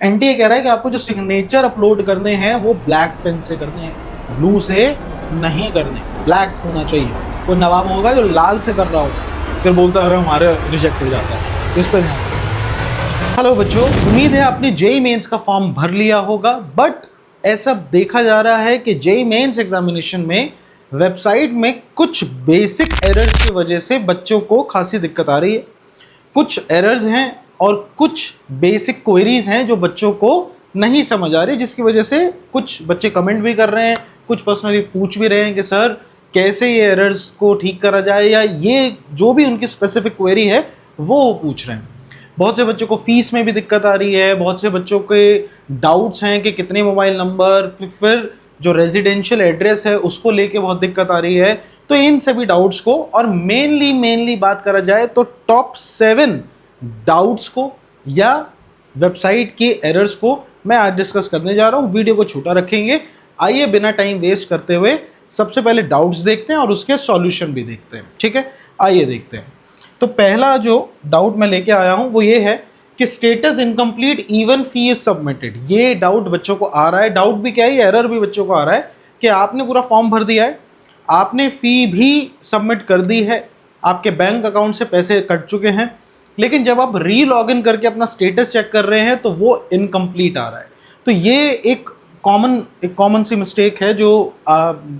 NTA कह रहा है कि आपको जो सिग्नेचर अपलोड करने हैं वो ब्लैक पेन से करने हैं, ब्लू से नहीं करने, ब्लैक होना चाहिए। कोई नवाब होगा जो लाल से कर रहा हो फिर बोलता है अरे हमारे रिजेक्ट हो जाता है, इस पर ध्यान। हेलो बच्चों, उम्मीद है आपने जेईई मेंस का फॉर्म भर लिया होगा, बट ऐसा देखा जा रहा है कि जेईई मेंस एग्जामिनेशन में वेबसाइट में कुछ बेसिक एरर्स की वजह से बच्चों को खासी दिक्कत आ रही है। कुछ एरर्स हैं और कुछ बेसिक क्वेरीज हैं जो बच्चों को नहीं समझ आ रही, जिसकी वजह से कुछ बच्चे कमेंट भी कर रहे हैं, कुछ पर्सनली पूछ भी रहे हैं कि सर कैसे ये एरर्स को ठीक करा जाए, या ये जो भी उनकी स्पेसिफिक क्वेरी है वो पूछ रहे हैं। बहुत से बच्चों को फीस में भी दिक्कत आ रही है, बहुत से बच्चों के डाउट्स हैं कि कितने मोबाइल नंबर, फिर जो रेजिडेंशियल एड्रेस है उसको लेके बहुत दिक्कत आ रही है। तो इन सभी डाउट्स को, और मेनली बात करा जाए तो टॉप 7 डाउट्स को या वेबसाइट के एरर्स को मैं आज डिस्कस करने जा रहा हूँ। वीडियो को छोटा रखेंगे। आइए बिना टाइम वेस्ट करते हुए सबसे पहले डाउट्स देखते हैं और उसके सॉल्यूशन भी देखते हैं। ठीक है, आइए देखते हैं। तो पहला जो डाउट मैं लेके आया हूं वो ये है कि status incomplete even fee is submitted. ये डाउट बच्चों को आ रहा है। डाउट भी क्या है, एरर भी बच्चों को आ रहा है कि आपने पूरा फॉर्म भर दिया है, आपने फ़ी भी सबमिट कर दी है, आपके बैंक अकाउंट से पैसे कट चुके हैं, लेकिन जब आप री लॉग इन करके अपना स्टेटस चेक कर रहे हैं तो वो इनकम्प्लीट आ रहा है। तो ये एक कॉमन सी मिस्टेक है जो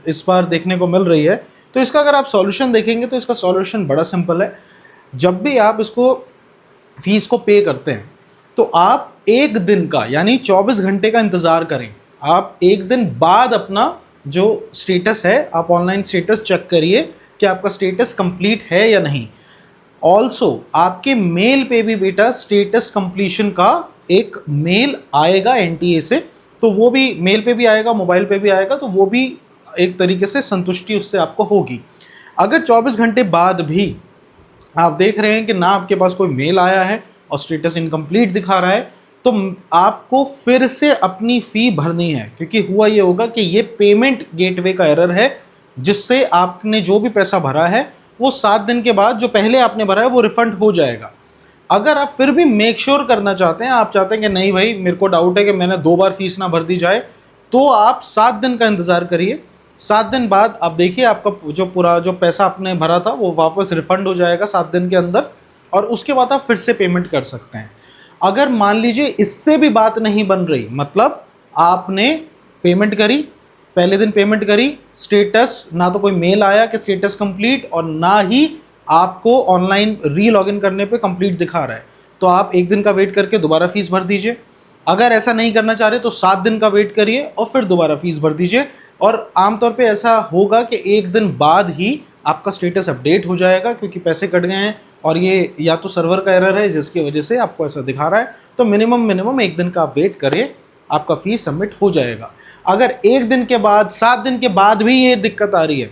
इस बार देखने को मिल रही है। तो इसका अगर आप सॉल्यूशन देखेंगे तो इसका सॉल्यूशन बड़ा सिंपल है। जब भी आप इसको फीस को पे करते हैं तो आप एक दिन का यानी 24 घंटे का इंतज़ार करें। आप एक दिन बाद अपना जो स्टेटस है, आप ऑनलाइन स्टेटस चेक करिए कि आपका स्टेटस कंप्लीट है या नहीं। ऑल्सो आपके मेल पे भी बेटा स्टेटस कंप्लीशन का एक मेल आएगा एनटीए से, तो वो भी मेल पे भी आएगा, मोबाइल पे भी आएगा, तो वो भी एक तरीके से संतुष्टि उससे आपको होगी। अगर 24 घंटे बाद भी आप देख रहे हैं कि ना आपके पास कोई मेल आया है और स्टेटस इनकम्प्लीट दिखा रहा है, तो आपको फिर से अपनी फ़ी भरनी है, क्योंकि हुआ ये होगा कि ये पेमेंट गेटवे का एरर है, जिससे आपने जो भी पैसा भरा है वो 7 दिन के बाद जो पहले आपने भरा है वो रिफंड हो जाएगा। अगर आप फिर भी मेक श्योर करना चाहते हैं, आप चाहते हैं कि नहीं भाई मेरे को डाउट है कि मैंने 2 बार फीस ना भर दी जाए, तो आप 7 दिन का इंतज़ार करिए। 7 दिन बाद आप देखिए आपका जो पूरा जो पैसा आपने भरा था वो वापस रिफंड हो जाएगा 7 दिन के अंदर, और उसके बाद आप फिर से पेमेंट कर सकते हैं। अगर मान लीजिए इससे भी बात नहीं बन रही, मतलब आपने पेमेंट करी, पहले दिन पेमेंट करी, स्टेटस ना तो कोई मेल आया कि स्टेटस कंप्लीट और ना ही आपको ऑनलाइन री लॉगिन करने पे कंप्लीट दिखा रहा है, तो आप एक दिन का वेट करके दोबारा फीस भर दीजिए। अगर ऐसा नहीं करना चाह रहे तो 7 दिन का वेट करिए और फिर दोबारा फीस भर दीजिए, और आमतौर पे ऐसा होगा कि एक दिन बाद ही आपका स्टेटस अपडेट हो जाएगा, क्योंकि पैसे कट गए हैं और ये या तो सर्वर का एरर है जिसकी वजह से आपको ऐसा दिखा रहा है। तो मिनिमम एक दिन का आप वेट करिए, आपका फीस सबमिट हो जाएगा। अगर एक दिन के बाद 7 दिन के बाद भी ये दिक्कत आ रही है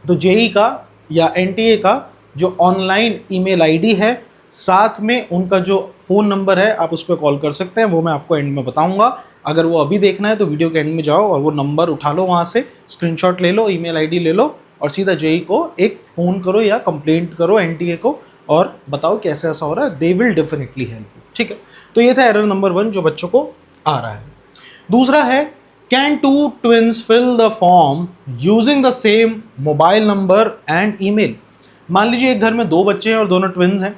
तो जेईई का या एनटीए का जो ऑनलाइन ईमेल आईडी है, साथ में उनका जो फ़ोन नंबर है, आप उस पर कॉल कर सकते हैं। वो मैं आपको एंड में बताऊंगा। अगर वो अभी देखना है तो वीडियो के एंड में जाओ और वो नंबर उठा लो, वहाँ से स्क्रीनशॉट ले लो, ईमेल आईडी ले लो और सीधा जेईई को एक फ़ोन करो या कंप्लेंट करो एनटीए को और बताओ कैसे ऐसा हो रहा है। They will definitely help you. ठीक है, तो ये था एरर नंबर 1 जो बच्चों को आ रहा है। दूसरा है, can 2 twins fill the form using the same mobile number and email. मान लीजिए एक घर में 2 बच्चे हैं और दोनों ट्विन्स हैं,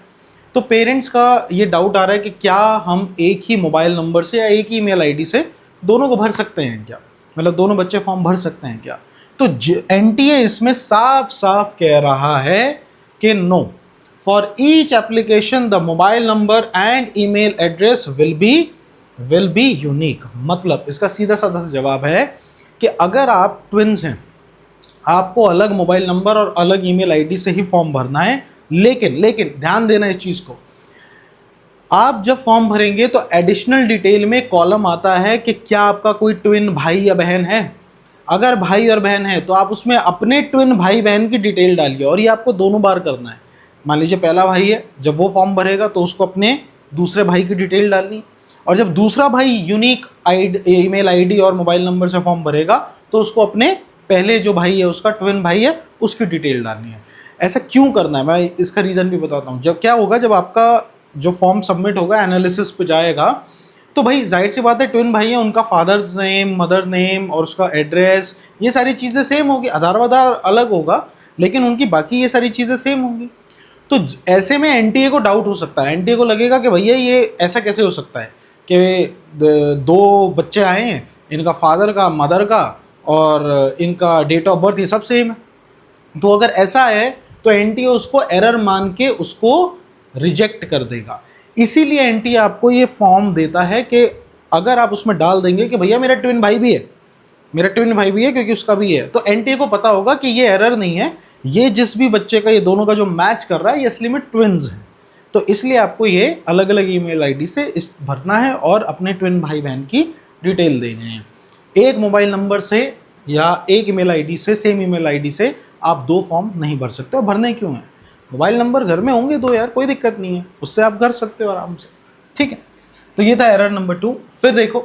तो पेरेंट्स का ये डाउट आ रहा है कि क्या हम एक ही मोबाइल नंबर से या एक ही ईमेल आईडी से दोनों को भर सकते हैं क्या, मतलब दोनों बच्चे फॉर्म भर सकते हैं क्या। तो एनटीए इसमें साफ साफ कह रहा है कि no, for each application the mobile number and email address will be unique. मतलब इसका सीधा साधा जवाब है कि अगर आप ट्विन्स हैं, आपको अलग मोबाइल नंबर और अलग ईमेल आईडी से ही फॉर्म भरना है, लेकिन ध्यान देना इस चीज़ को, आप जब फॉर्म भरेंगे तो एडिशनल डिटेल में कॉलम आता है कि क्या आपका कोई ट्विन भाई या बहन है। अगर भाई और बहन है तो आप उसमें अपने ट्विन भाई बहन की डिटेल डालिए, और ये आपको दोनों बार करना है। मान लीजिए पहला भाई है, जब वो फॉर्म भरेगा तो उसको अपने दूसरे भाई की डिटेल डालनी, और जब दूसरा भाई यूनिक ईमेल आईडी और मोबाइल नंबर से फॉर्म भरेगा तो उसको अपने पहले जो भाई है, उसका ट्विन भाई है, उसकी डिटेल डालनी है। ऐसा क्यों करना है, मैं इसका रीज़न भी बताता हूँ। जब क्या होगा, जब आपका जो फॉर्म सबमिट होगा एनालिसिस पे जाएगा तो भाई जाहिर सी बात है ट्विन भाई हैं, उनका फादर्स नेम, मदर नेम और उसका एड्रेस, ये सारी चीज़ें सेम होगी। आधार वाधार अलग होगा लेकिन उनकी बाकी ये सारी चीज़ें सेम होंगी। तो ऐसे में एनटीए को डाउट हो सकता है, एनटीए को लगेगा कि भैया ये ऐसा कैसे हो सकता है कि दो बच्चे आए हैं, इनका फादर का, मदर का और इनका डेट ऑफ बर्थ ये सब सेम है। तो अगर ऐसा है तो एनटीए उसको एरर मान के उसको रिजेक्ट कर देगा। इसीलिए एनटीए आपको ये फॉर्म देता है कि अगर आप उसमें डाल देंगे कि भैया मेरा ट्विन भाई भी है, मेरा ट्विन भाई भी है क्योंकि उसका भी है, तो एनटीए को पता होगा कि ये एरर नहीं है, ये जिस भी बच्चे का, ये दोनों का जो मैच कर रहा है ये असली में ट्विन्स हैं। तो इसलिए आपको ये अलग अलग ईमेल आईडी से इस भरना है और अपने ट्विन भाई बहन की डिटेल देनी है। एक मोबाइल नंबर से या एक ईमेल आईडी से, सेम ईमेल आईडी से आप दो फॉर्म नहीं भर सकते। और भरने क्यों है? मोबाइल नंबर घर में होंगे दो यार, कोई दिक्कत नहीं है, उससे आप भर सकते हो आराम से, ठीक है। तो ये था एरर नंबर 2। फिर देखो,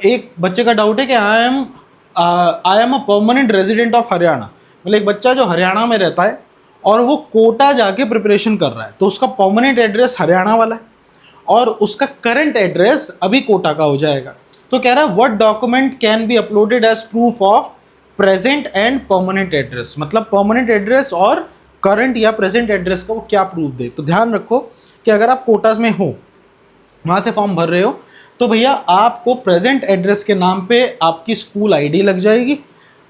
एक बच्चे का डाउट है कि I am a permanent resident of Haryana. मतलब एक बच्चा जो हरियाणा में रहता है और वो कोटा जाके प्रिपरेशन कर रहा है, तो उसका परमानेंट एड्रेस हरियाणा वाला है और उसका करंट एड्रेस अभी कोटा का हो जाएगा। तो कह रहा है what document can be uploaded as proof of present and permanent address. मतलब परमानेंट एड्रेस और करंट या प्रेजेंट एड्रेस का वो क्या प्रूफ दे। तो ध्यान रखो कि अगर आप कोटा में हो, वहाँ से फॉर्म भर रहे हो, तो भैया आपको प्रेजेंट एड्रेस के नाम पे आपकी स्कूल आईडी लग जाएगी,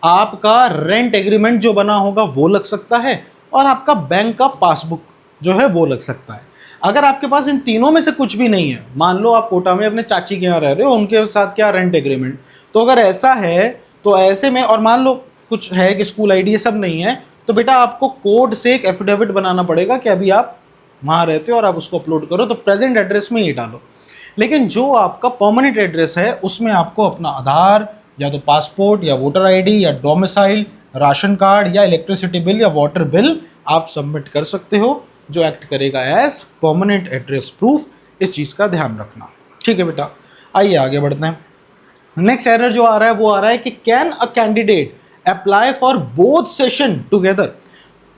आपका रेंट एग्रीमेंट जो बना होगा वो लग सकता है और आपका बैंक का पासबुक जो है वो लग सकता है। अगर आपके पास इन तीनों में से कुछ भी नहीं है, मान लो आप कोटा में अपने चाची के यहाँ रह रहे हो, उनके साथ क्या रेंट एग्रीमेंट, तो अगर ऐसा है तो ऐसे में, और मान लो कुछ है कि स्कूल आईडी ये सब नहीं है, तो बेटा आपको कोर्ट से एक एफिडेविट बनाना पड़ेगा कि अभी आप वहाँ रहते हो और आप उसको अपलोड करो। तो प्रेजेंट एड्रेस में ये डालो। लेकिन जो आपका परमानेंट एड्रेस है उसमें आपको अपना आधार या तो पासपोर्ट या वोटर आईडी या डोमिसाइल, राशन कार्ड या इलेक्ट्रिसिटी बिल या वाटर बिल आप सबमिट कर सकते हो, जो एक्ट करेगा एज परमानेंट एड्रेस प्रूफ। इस चीज़ का ध्यान रखना, ठीक है बेटा। आइए आगे बढ़ते हैं। नेक्स्ट एरर जो आ रहा है वो आ रहा है कि can a candidate apply for both session together.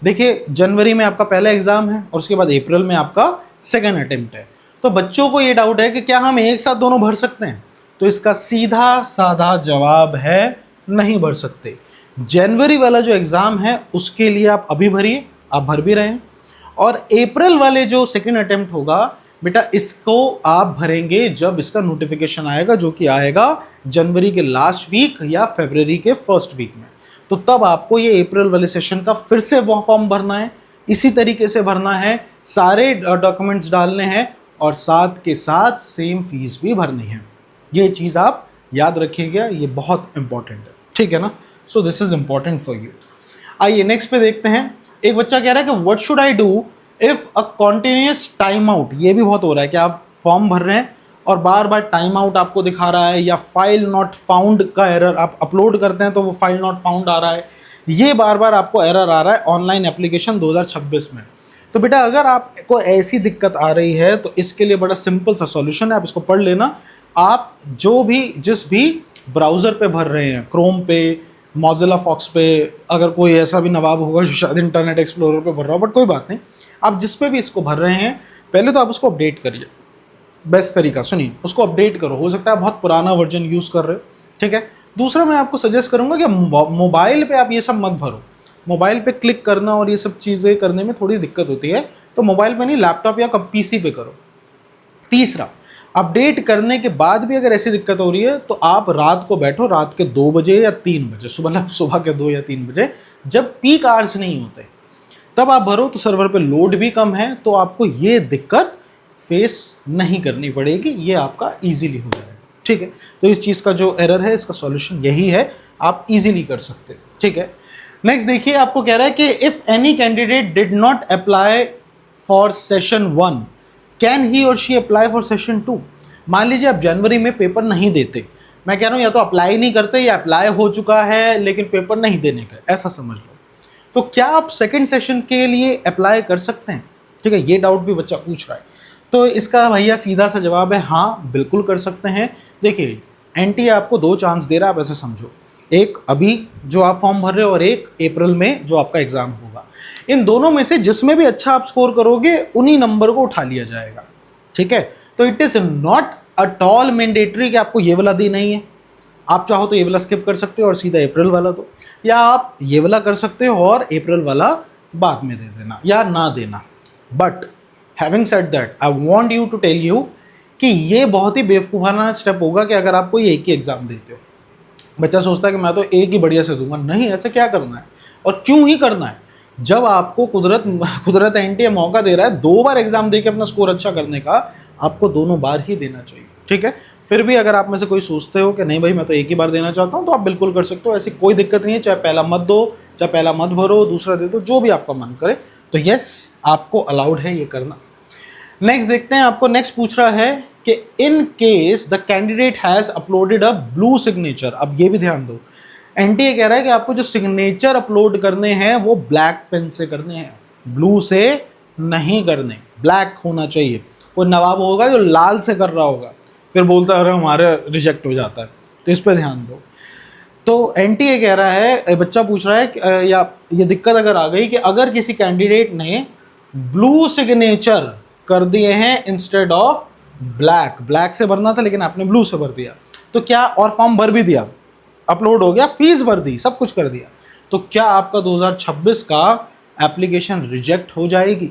देखिए जनवरी में आपका पहला एग्जाम है और उसके बाद अप्रैल में आपका सेकेंड अटेम्प्ट है। तो बच्चों को ये डाउट है कि क्या हम एक साथ दोनों भर सकते हैं? तो इसका सीधा साधा जवाब है नहीं भर सकते। जनवरी वाला जो एग्ज़ाम है उसके लिए आप अभी भरिए, आप भर भी रहे हैं, और अप्रैल वाले जो सेकेंड अटेम्प्ट होगा बेटा इसको आप भरेंगे जब इसका नोटिफिकेशन आएगा, जो कि आएगा जनवरी के लास्ट वीक या फरवरी के फर्स्ट वीक में। तो तब आपको ये अप्रैल वाले सेशन का फिर से फॉर्म भरना है, इसी तरीके से भरना है, सारे डॉक्यूमेंट्स डालने हैं और साथ के साथ सेम फीस भी भरनी है। ये चीज़ आप याद रखिएगा, ये बहुत इंपॉर्टेंट है, ठीक है ना। So this is important for you. आइए नेक्स्ट पे देखते हैं। एक बच्चा कह रहा है कि what should I do if a continuous time out. ये भी बहुत हो रहा है कि आप फॉर्म भर रहे हैं और बार बार टाइम आउट आपको दिखा रहा है, या फाइल नॉट फाउंड का एरर, आप अपलोड करते हैं तो वो फाइल नॉट फाउंड आ रहा है, ये बार बार आपको एरर आ रहा है ऑनलाइन एप्लीकेशन 2026 में। तो बेटा अगर आपको ऐसी दिक्कत आ रही है तो इसके लिए बड़ा सिंपल सा सॉल्यूशन है, आप इसको पढ़ लेना। आप जिस भी ब्राउज़र पे भर रहे हैं, क्रोम पे, मोज़िला फॉक्स पे, अगर कोई ऐसा भी नवाब होगा जो शायद इंटरनेट एक्सप्लोरर पे भर रहा हो, बट कोई बात नहीं, आप जिस पे भी इसको भर रहे हैं पहले तो आप उसको अपडेट करिए। बेस्ट तरीका सुनिए, उसको अपडेट करो। हो सकता है बहुत पुराना वर्जन यूज़ कर रहे हो, ठीक है। दूसरा मैं आपको सजेस्ट करूंगा कि मोबाइल पे आप ये सब मत भरो। मोबाइल पे क्लिक करना और ये सब चीज़ें करने में थोड़ी दिक्कत होती है, तो मोबाइल पे नहीं, लैपटॉप या पीसी पे करो। तीसरा, अपडेट करने के बाद भी अगर ऐसी दिक्कत हो रही है तो आप रात को बैठो, रात के 2 बजे या 3 बजे, सुबह के 2 या 3 बजे, जब पीक आवर्स नहीं होते तब आप भरो, तो सर्वर पे लोड भी कम है, तो आपको ये दिक्कत फेस नहीं करनी पड़ेगी, ये आपका इजीली हो जाएगा, ठीक है। तो इस चीज़ का जो एरर है इसका सॉल्यूशन यही है, आप इजीली कर सकते हैं, ठीक है। नेक्स्ट देखिए, आपको कह रहा है कि if any candidate did not apply for session 1 can he और शी अप्लाई फॉर सेशन 2। मान लीजिए आप जनवरी में पेपर नहीं देते, मैं कह रहा हूँ या तो अप्लाई नहीं करते या अप्लाई हो चुका है लेकिन पेपर नहीं देने का, ऐसा समझ लो, तो क्या आप सेकेंड सेशन के लिए अप्लाई कर सकते हैं? ठीक है, ये डाउट भी बच्चा पूछ रहा है। तो इसका भैया सीधा सा जवाब है हाँ, बिल्कुल कर सकते हैं। देखिए एनटीए आपको 2 चांस दे रहा है, आप ऐसे समझो, एक अभी जो आप फॉर्म भर रहे हो और एक अप्रैल में जो आपका एग्जाम होगा। इन दोनों में से जिसमें भी अच्छा आप स्कोर करोगे उन्हीं नंबर को उठा लिया जाएगा, ठीक है। तो it is not at all mandatory कि आपको ये वाला देना ही है। आप चाहो तो ये वाला स्किप कर सकते हो और सीधा अप्रैल वाला दो, या आप ये वाला कर सकते हो और अप्रैल वाला बाद में दे देना या ना देना। But having said that, I want you to tell you कि ये बहुत ही बेवकूफ़ाना स्टेप होगा कि अगर आप कोई एक ही एग्ज़ाम देते हो। बच्चा सोचता है कि मैं तो एक ही बढ़िया से दूंगा। नहीं, ऐसा क्या करना है और क्यों ही करना है? जब आपको कुदरत एनटीए मौका दे रहा है 2 बार एग्जाम दे के अपना स्कोर अच्छा करने का, आपको दोनों बार ही देना चाहिए, ठीक है। फिर भी अगर आप में से कोई सोचते हो कि नहीं भाई मैं तो एक ही बार देना चाहता हूँ, तो आप बिल्कुल कर सकते हो, ऐसी कोई दिक्कत नहीं है। चाहे पहला मत दो, चाहे पहला मत भरो, दूसरा दे दो, जो भी आपका मन करे। तो यस, आपको अलाउड है ये करना। नेक्स्ट देखते हैं, आपको नेक्स्ट पूछ रहा है कि in case the candidate has uploaded a blue signature. अब ये भी ध्यान दो, एनटीए कह रहा है कि आपको जो सिग्नेचर अपलोड करने हैं वो ब्लैक पेन से करने हैं, ब्लू से नहीं करने, ब्लैक होना चाहिए। कोई नवाब होगा जो लाल से कर रहा होगा, फिर बोलता है अरे हमारे रिजेक्ट हो जाता है, तो इस पर ध्यान दो। तो एनटीए कह रहा है, बच्चा पूछ रहा है या ये दिक्कत अगर आ गई कि अगर किसी कैंडिडेट ने ब्लू सिग्नेचर कर दिए हैं इंस्टेड ऑफ ब्लैक, ब्लैक से भरना था लेकिन आपने ब्लू से भर दिया, तो क्या, और फॉर्म भर भी दिया, अपलोड हो गया, फीस भर दी, सब कुछ कर दिया, तो क्या आपका 2026 का एप्लीकेशन रिजेक्ट हो जाएगी?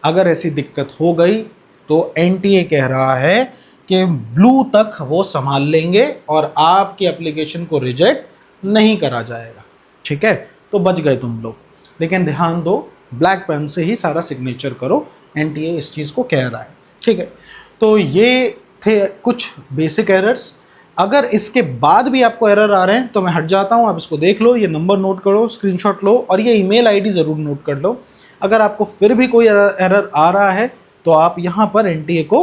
अगर ऐसी दिक्कत हो गई तो एनटीए कह रहा है कि ब्लू तक वो संभाल लेंगे और आपकी एप्लीकेशन को रिजेक्ट नहीं करा जाएगा, ठीक है। तो बच गए तुम लोग। लेकिन ध्यान दो, ब्लैक पेन से ही सारा सिग्नेचर करो, एनटीए इस चीज़ को कह रहा है, ठीक है। तो ये थे कुछ बेसिक एरर्स। अगर इसके बाद भी आपको एरर आ रहे हैं तो मैं हट जाता हूँ, आप इसको देख लो, ये नंबर नोट करो, स्क्रीनशॉट लो और ये ईमेल आईडी ज़रूर नोट कर लो। अगर आपको फिर भी कोई एरर आ रहा है तो आप यहाँ पर एनटीए को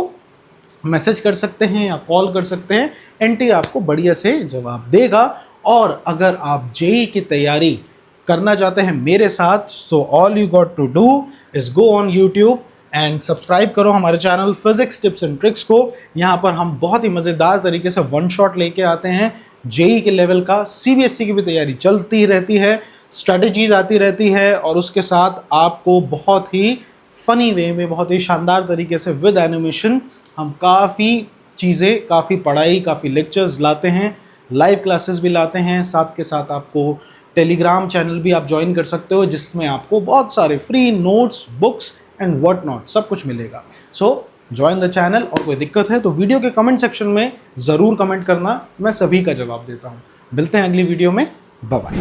मैसेज कर सकते हैं या कॉल कर सकते हैं, एनटीए आपको बढ़िया से जवाब देगा। और अगर आप जेईई की तैयारी करना चाहते हैं मेरे साथ, so all you got to do is go on YouTube and subscribe करो हमारे channel physics tips and tricks को। यहाँ पर हम बहुत ही मज़ेदार तरीके से वन शॉट लेके आते हैं जेईई के लेवल का, सीबीएसई की भी तैयारी चलती रहती है, स्ट्रैटेजीज आती रहती है और उसके साथ आपको बहुत ही फ़नी वे में, बहुत ही शानदार तरीके से विद एनिमेशन हम काफ़ी चीज़ें, काफ़ी पढ़ाई, काफ़ी लेक्चर्स लाते हैं, लाइव क्लासेस भी लाते हैं। साथ के साथ आपको टेलीग्राम चैनल भी आप ज्वाइन कर सकते हो जिसमें आपको बहुत सारे free notes, books and what not सब कुछ मिलेगा। सो ज्वाइन द चैनल। और कोई दिक्कत है तो वीडियो के कमेंट सेक्शन में ज़रूर कमेंट करना, मैं सभी का जवाब देता हूँ। मिलते हैं अगली वीडियो में, बाय बाय।